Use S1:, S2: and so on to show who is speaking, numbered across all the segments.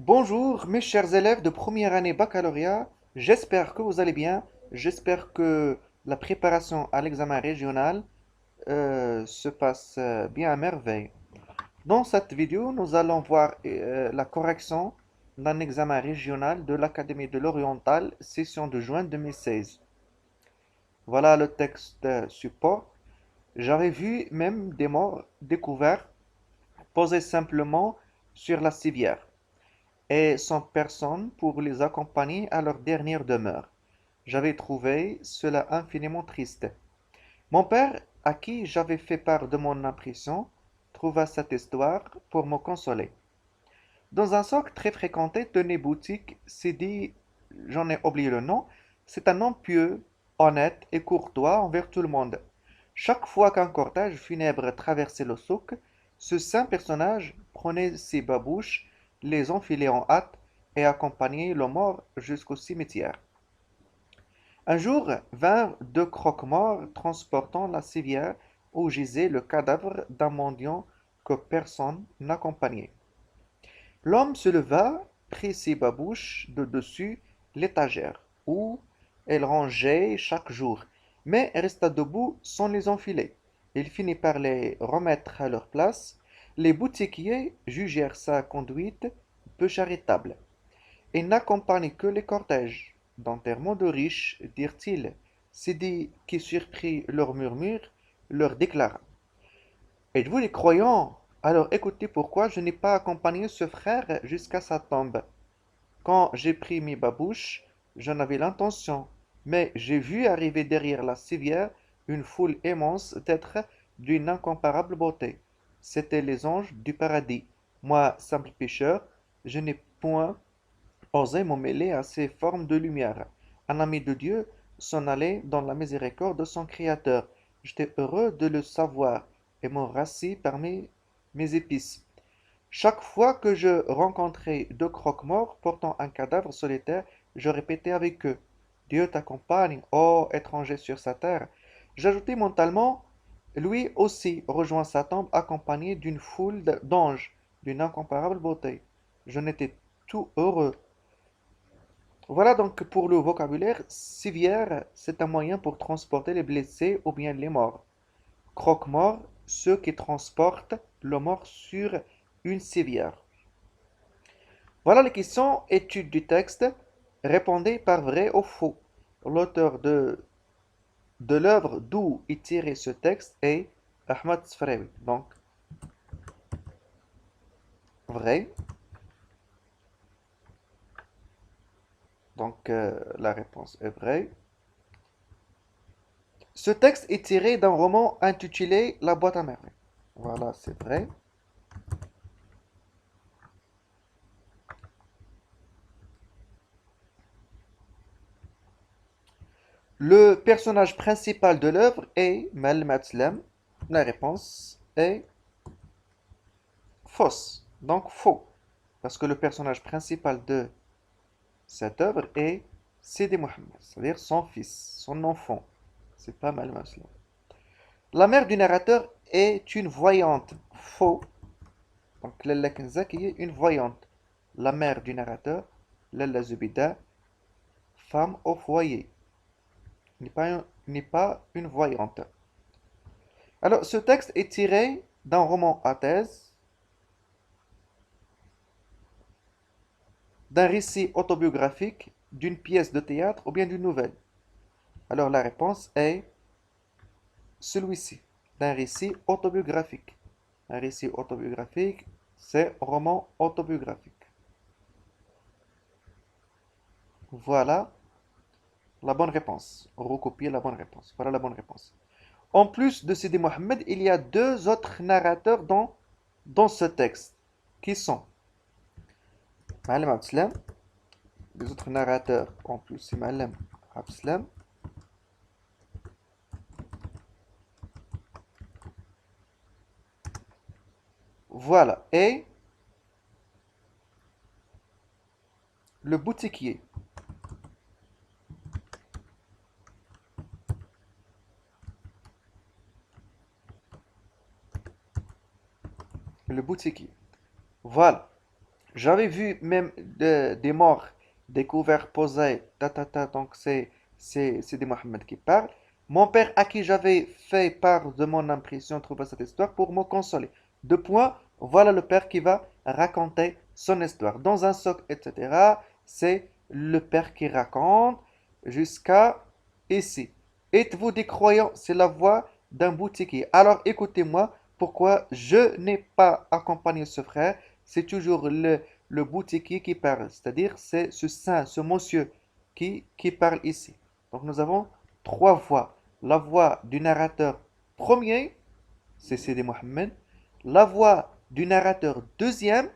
S1: Bonjour mes chers élèves de première année baccalauréat, j'espère que vous allez bien, j'espère que la préparation à l'examen régional se passe bien à merveille. Dans cette vidéo, nous allons voir la correction d'un examen régional de l'Académie de l'Oriental, session de juin 2016. Voilà le texte support. J'avais vu même des morts découverts posés simplement sur la civière et sans personne pour les accompagner à leur dernière demeure. J'avais trouvé cela infiniment triste. Mon père, à qui j'avais fait part de mon impression, trouva cette histoire pour me consoler. Dans un socle très fréquenté tenait boutique, s'est dit, j'en ai oublié le nom, c'est un homme pieux, honnête et courtois envers tout le monde. Chaque fois qu'un cortège funèbre traversait le souk, ce saint personnage prenait ses babouches, les enfilait en hâte et accompagnait le mort jusqu'au cimetière. Un jour vinrent deux croque-morts transportant la civière où gisait le cadavre d'un mendiant que personne n'accompagnait. L'homme se leva, prit ses babouches de dessus l'étagère, où elle rangeait chaque jour, mais resta debout sans les enfiler. Il finit par les remettre à leur place. Les boutiquiers jugèrent sa conduite peu charitable. Il n'accompagne que les cortèges d'enterrement de riches, dirent-ils. Sidi, qui surprit leur murmure, leur déclara: Êtes-vous des croyants? Alors écoutez pourquoi je n'ai pas accompagné ce frère jusqu'à sa tombe. Quand j'ai pris mes babouches, j'en avais l'intention, mais j'ai vu arriver derrière la civière une foule immense d'êtres d'une incomparable beauté. C'étaient les anges du paradis. Moi, simple pécheur, je n'ai point osé me mêler à ces formes de lumière. Un ami de Dieu s'en allait dans la miséricorde de son Créateur. J'étais heureux de le savoir et me rassis parmi mes épices. Chaque fois que je rencontrais deux croque-morts portant un cadavre solitaire, je répétais avec eux: Dieu t'accompagne, ô étranger sur sa terre. J'ajoutais mentalement: lui aussi rejoint sa tombe accompagné d'une foule d'anges d'une incomparable beauté. Je n'étais tout heureux. Voilà donc pour le vocabulaire. Civière, c'est un moyen pour transporter les blessés ou bien les morts. Croque-mort, ceux qui transportent le mort sur une civière. Voilà les questions, étude du texte. Répondez par vrai ou faux. L'auteur de l'œuvre d'où est tiré ce texte est Ahmad Sfraoui. Donc, vrai. Donc, la réponse est vraie. Ce texte est tiré d'un roman intitulé La boîte à merveilles. Voilà, c'est vrai. Le personnage principal de l'œuvre est Mel Matzlem. La réponse est fausse, donc faux, parce que le personnage principal de cette œuvre est Sidi Mohammed, c'est-à-dire son fils, son enfant. C'est pas Mel Matzlem. La mère du narrateur est une voyante. Faux. Donc Lalla Kenza qui est une voyante. La mère du narrateur, Lalla Zubida, femme au foyer, n'est pas une voyante. Alors, ce texte est tiré d'un roman à thèse, d'un récit autobiographique, d'une pièce de théâtre ou bien d'une nouvelle. Alors, la réponse est celui-ci, d'un récit autobiographique. Un récit autobiographique, c'est un roman autobiographique. Voilà la bonne réponse. Recopier la bonne réponse. Voilà la bonne réponse. En plus de Sidi Mohammed, il y a deux autres narrateurs dans ce texte, qui sont Ma'alem Abdeslam. Les autres narrateurs, en plus, c'est Ma'alem Abdeslam. Voilà. Et le boutiquier. Le boutiquier. Voilà. J'avais vu même des morts découverts, posés, donc c'est des Mohammed qui parlent. Mon père à qui j'avais fait part de mon impression trouva cette histoire pour me consoler. Deux points, voilà le père qui va raconter son histoire. Dans un soc, etc., c'est le père qui raconte jusqu'à ici. Êtes-vous des croyants? C'est la voix d'un boutiquier. Alors écoutez-moi, pourquoi je n'ai pas accompagné ce frère? C'est toujours le boutiquier qui parle, c'est-à-dire c'est ce saint, ce monsieur qui parle ici. Donc nous avons trois voix. La voix du narrateur premier, c'est Sidi Mohammed. La voix du narrateur deuxième,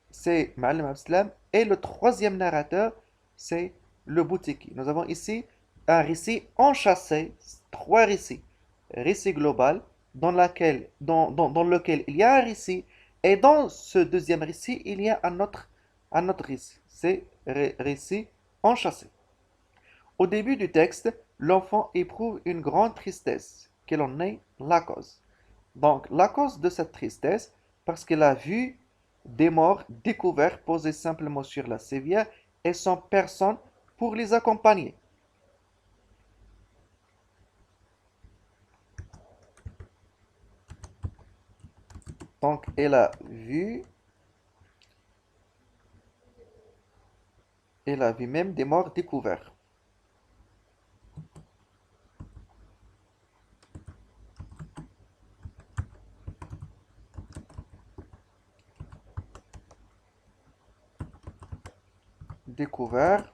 S1: c'est Ma'alem Abslam. Et le troisième narrateur, c'est le boutiquier. Nous avons ici un récit enchâssé, trois récits. Récit global, dans lequel il y a un récit, et dans ce deuxième récit, il y a un autre récit. C'est récit enchâssé. Au début du texte, l'enfant éprouve une grande tristesse, quelle en est la cause. Donc, la cause de cette tristesse, parce qu'il a vu des morts découverts posés simplement sur la civière et sans personne pour les accompagner. Donc, elle a vu même des morts découverts. Découverts,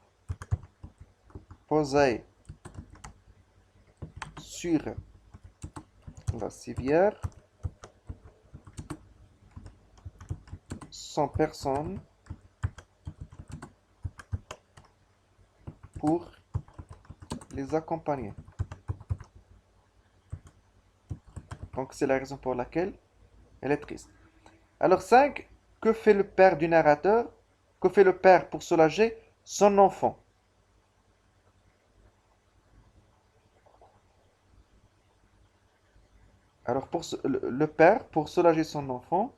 S1: posés sur la civière, sans personne pour les accompagner. Donc, c'est la raison pour laquelle elle est triste. Alors 5, que fait le père du narrateur? Que fait le père pour soulager son enfant? Alors pour le père, pour soulager son enfant,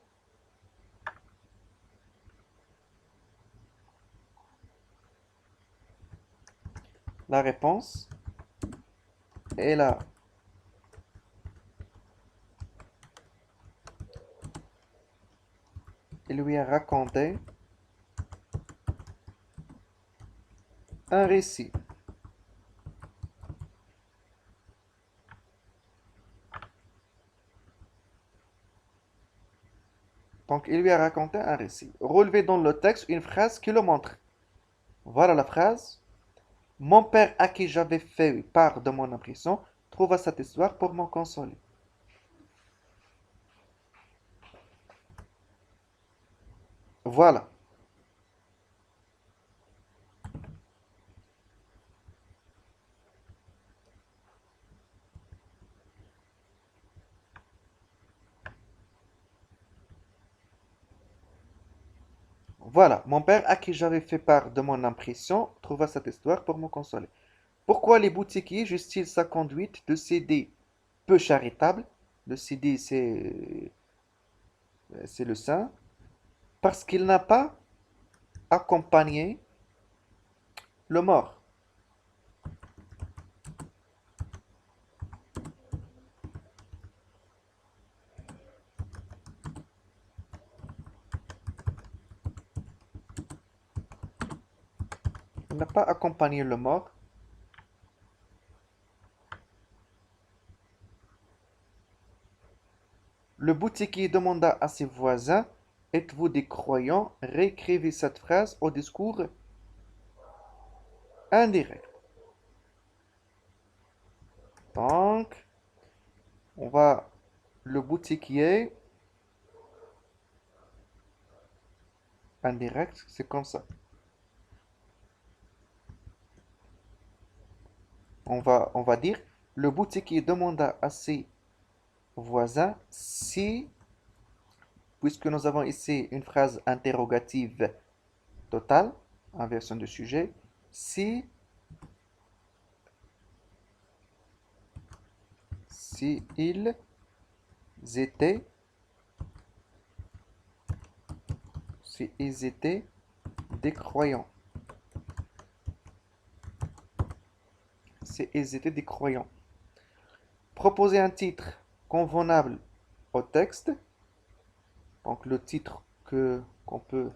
S1: la réponse est là. Il lui a raconté un récit. Donc il lui a raconté un récit. Relevez dans le texte une phrase qui le montre. Voilà la phrase. Mon père à qui j'avais fait part de mon impression trouva cette histoire pour m'en consoler. Voilà. Voilà. Mon père à qui j'avais fait part de mon impression trouva cette histoire pour me consoler. Pourquoi les boutiquiers jugent-ils sa conduite de céder peu charitable? Le céder, c'est le saint. Parce qu'il n'a pas accompagné le mort. Il n'a pas accompagné le mort. Le boutiquier demanda à ses voisins, êtes-vous des croyants? Réécrivez cette phrase au discours indirect. Donc, on va, le boutiquier indirect, c'est comme ça. On va dire, le boutiquier demanda à ses voisins si, puisque nous avons ici une phrase interrogative totale, inversion de sujet, si, si ils étaient si ils étaient des croyants. Si ils étaient des croyants. Proposer un titre convenable au texte. Donc le titre qu'on peut,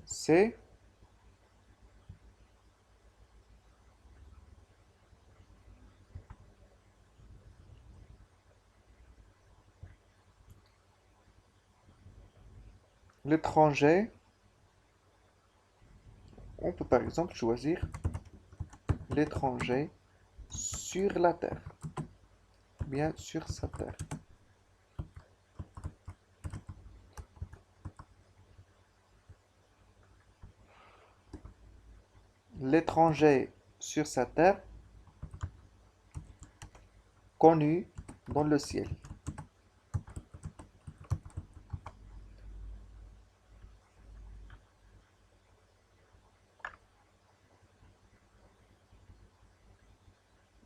S1: c'est l'étranger. On peut par exemple choisir l'étranger sur la terre, bien sur sa terre. L'étranger sur sa terre, connu dans le ciel.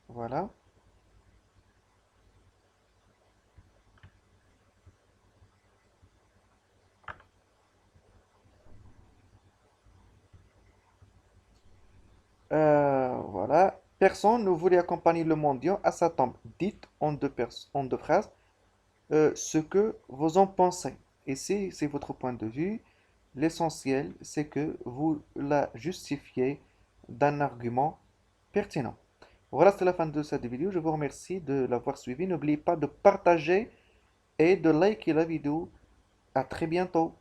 S1: Voilà. Voilà. Personne ne voulait accompagner le mendiant à sa tombe. Dites en deux phrases ce que vous en pensez. Et si c'est votre point de vue, l'essentiel, c'est que vous la justifiez d'un argument pertinent. Voilà, c'est la fin de cette vidéo. Je vous remercie de l'avoir suivi. N'oubliez pas de partager et de liker la vidéo. À très bientôt.